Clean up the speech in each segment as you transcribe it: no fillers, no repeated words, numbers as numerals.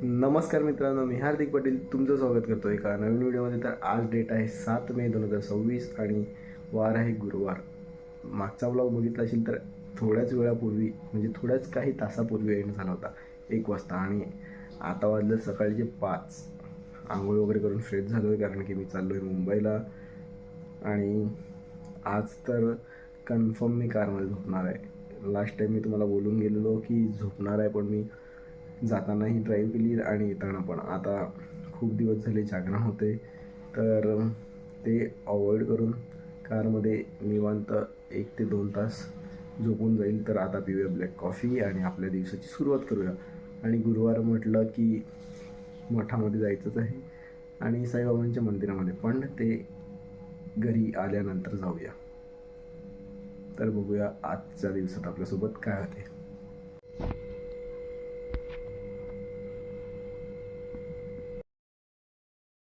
नमस्कार मित्रांनो, मी हार्दिक पाटील तुमचं स्वागत करतो एका नवीन व्हिडिओमध्ये. तर आज डेट आहे 7 मे 2026 आणि वार आहे गुरुवार. मागचा ब्लॉग बघितला असेल तर थोड्याच वेळापूर्वी म्हणजे थोड्याच काही तासापूर्वी एंड झाला होता 1 वाजता आणि आता वाजलं सकाळचे 5. आंघोळ वगैरे करून फ्रेश झालो आहे कारण की मी चाललो आहे मुंबईला आणि आज तर कन्फर्म मी कारमध्ये झोपणार आहे. लास्ट टाईम मी तुम्हाला बोलून गेलेलो की झोपणार आहे, पण मी जातानाही ड्राईव्ह केली आणि येताना पण. आता खूप दिवस झाले जागरण होते तर ते अवॉइड करून कारमध्ये निवांत 1 ते 2 तास झोपून जाईल. तर आता पिऊया ब्लॅक कॉफी आणि आपल्या दिवसाची सुरुवात करूया. आणि गुरुवार म्हटलं की मठामध्ये जायचंच आहे आणि साईबाबांच्या मंदिरामध्ये, पण ते घरी आल्यानंतर जाऊया. तर बघूया आजच्या दिवसात आपल्यासोबत काय होते.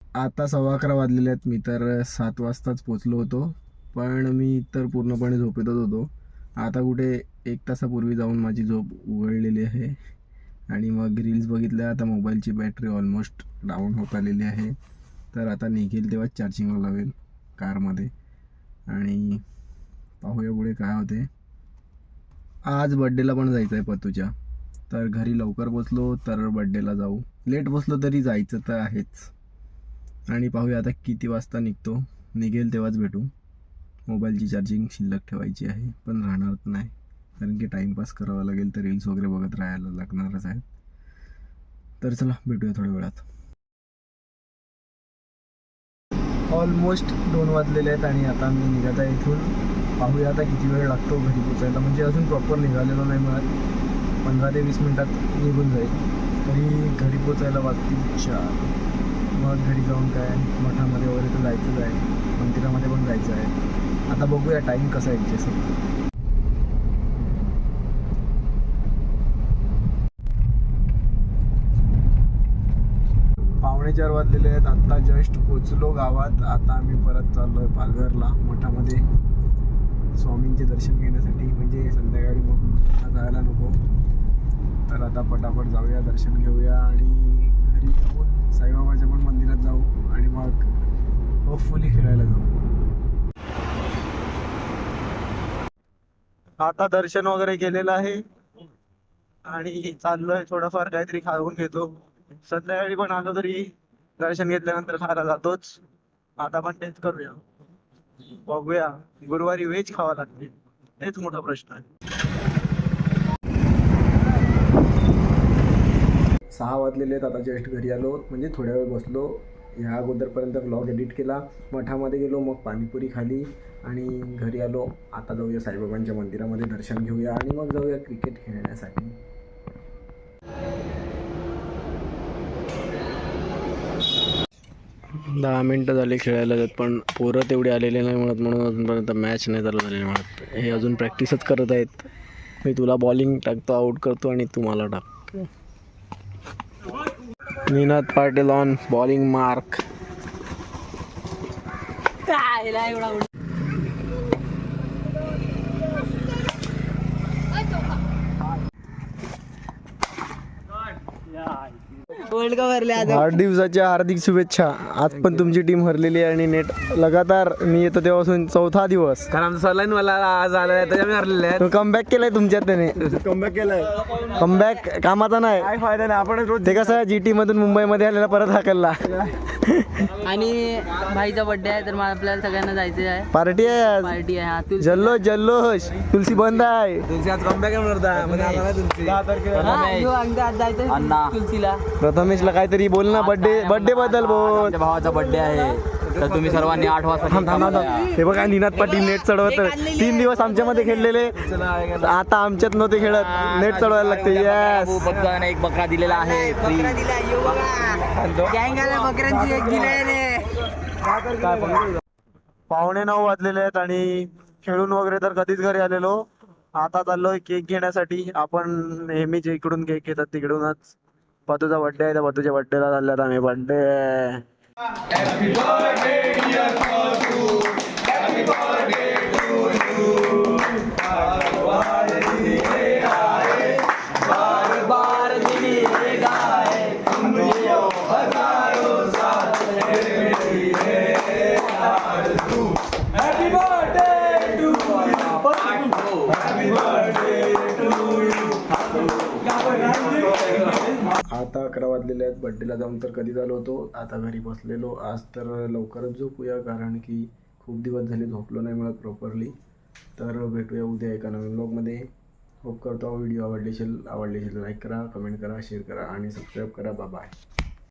आता 11:15 वाजलेले आहेत. मी तर 7 वाजताच पोचलो होतो, पण मी तर पूर्णपणे झोपेतच होतो. आता कुठे 1 तासापूर्वी जाऊन माझी झोप उघडलेली आहे आणि मग रील्स बघितल्या. आता मोबाईलची बॅटरी ऑलमोस्ट डाऊन होत आलेली आहे. तर आता निघेल तेव्हा चार्जिंगला लावेल कारमध्ये आणि पाहूया पुढे काय होते. आज बड्डेला पण जायचं आहे पतूच्या, तर घरी लवकर पोचलो तर बड्डेला जाऊ. लेट पोचलो तरी जायचं तर आहेच. आणि पाहूया आता किती वाजता निघतो. निघेल तेव्हाच भेटू. मोबाईलची चार्जिंग शिल्लक ठेवायची आहे, पण राहणार नाही कारण की टाईमपास करावा लागेल, तर रील्स वगैरे बघत राहायला लागणारच आहे. तर चला भेटूया थोड्या वेळात. ऑलमोस्ट 2 वाजलेले आहेत आणि आता मी निघत आहे इथून. पाहूया आता किती वेळ लागतो घरी पोचायला. म्हणजे अजून प्रॉपर निघालेलो नाही, मला 15 ते 20 मिनटात निघून जाईल. तरी घरी पोचायला वाजतील 4. मग घरी जाऊन काय मठामध्ये वगैरे तर जायचंच आहे, मंदिरामध्ये पण जायचं आहे. आता बघूया टाईम कसा ॲडजस्ट होतो. 3:45 वाजलेले आहेत. आत्ता जस्ट पोचलो गावात. आता आम्ही परत चाललो आहे पालघरला मठामध्ये स्वामींचे दर्शन घेण्यासाठी. म्हणजे संध्याकाळी मग जायला नको, तर आता पटापट जाऊया, दर्शन घेऊया आणि घरी जाऊन साईबाबाच्या पण मंदिरात जाऊ आणि मग होपफुली खेळायला जाऊ. आता दर्शन वगैरे केलेलं आहे आणि चाललोय थोडंफार काहीतरी खाऊन घेतो. संध्याकाळी पण आलो तरी दर्शन घेतल्यानंतर खायला जातोच. आता पण तेच करूया. बघूया, गुरुवारी व्हेज खावा लागते, हेच मोठा प्रश्न आहे. 6 वाजलेले आहेत. आता जस्ट घरी आलो, म्हणजे थोड्या वेळ बसलो. ह्या अगोदरपर्यंत व्लॉग एडिट केला, मठामध्ये गेलो, मग पाणीपुरी खाली आणि घरी आलो. आता जाऊया साईबाबांच्या मंदिरामध्ये दर्शन घेऊया आणि मग जाऊया क्रिकेट खेळण्यासाठी. दहा मिनटं झाली खेळायला जात, पण पोरं तेवढे आलेले नाही म्हणत, म्हणून अजूनपर्यंत मॅच नाही चालू झालेली म्हणत. हे अजून प्रॅक्टिसच करत आहेत. मी तुला बॉलिंग टाकतो, आउट करतो आणि तू मला टाक. Ninad Patil on bowling mark. World cup हरले आज. वाढदिवसाच्या हार्दिक शुभेच्छा. आज पण तुमची टीम हरलेली आहे आणि नेट लगातार मी येतो तेव्हापासून 4था दिवस. कारण आमचं सलाईन मला आज आलं आहे, त्याच्या मी हरलेले आहे. कमबॅक केलाय तुमच्यात त्याने. कमबॅक केलाय. कमबॅक कामाचा नाही, काय फायदा नाही. आपण रोज ते कसं जीटी मधून मुंबईमध्ये आलेला परत हाकलला. आणि भाईचा बर्थडे आहे तर आपल्याला सगळ्यांना जायचं आहे. पार्टी आहे आज. पार्टी आहे. हा जल्लोष जल्लोष. तुलसी बंद आहे. तुमची आज कमबॅक करता म्हणजे आला नाही तुमची 10 तारखेला. आज जायचं तुलसीला. प्रथमेशला काहीतरी बोल ना. बर्थडे बद्दल बोल. माझ्या भावाचा बर्थडे आहे तर तुम्ही सर्वांनी 8 वाजता. हे बघा निनाद पाटील नेट चढवत. 3 दिवस आमच्यामध्ये खेळलेले, आता आमच्यात नव्हते खेळत, नेट चढवायला लागते. यस, बघताना एक बकरा दिलेला आहे फ्री. बकऱ्यांची एक दिले. 9:15 वाजलेले आहेत आणि खेळून वगैरे तर कधीच घरी आलेलो. आता चाललोय केक घेण्यासाठी. आपण नेहमीच इकडून केक घेतात तिकडूनच. पतूचा बर्थडे आहे, त्या पतूच्या बर्थडेला चालल्यात आम्ही. बर्थडे बार बार दिली गाय आता 11 वाजलेले आहेत. बड्डेला जाऊन तर कधी झालो होतो, आता घरी बसलेलो. आज तर लवकरच झोपूया, कारण की खूप दिवस झाले झोपलो नाही मिळत प्रॉपरली. तर भेटूया उद्या एका नवीन व्लॉगमध्ये. होप करतो व्हिडिओ आवडले असेल लाईक करा, कमेंट करा, शेअर करा आणि सबस्क्राईब करा. बाय.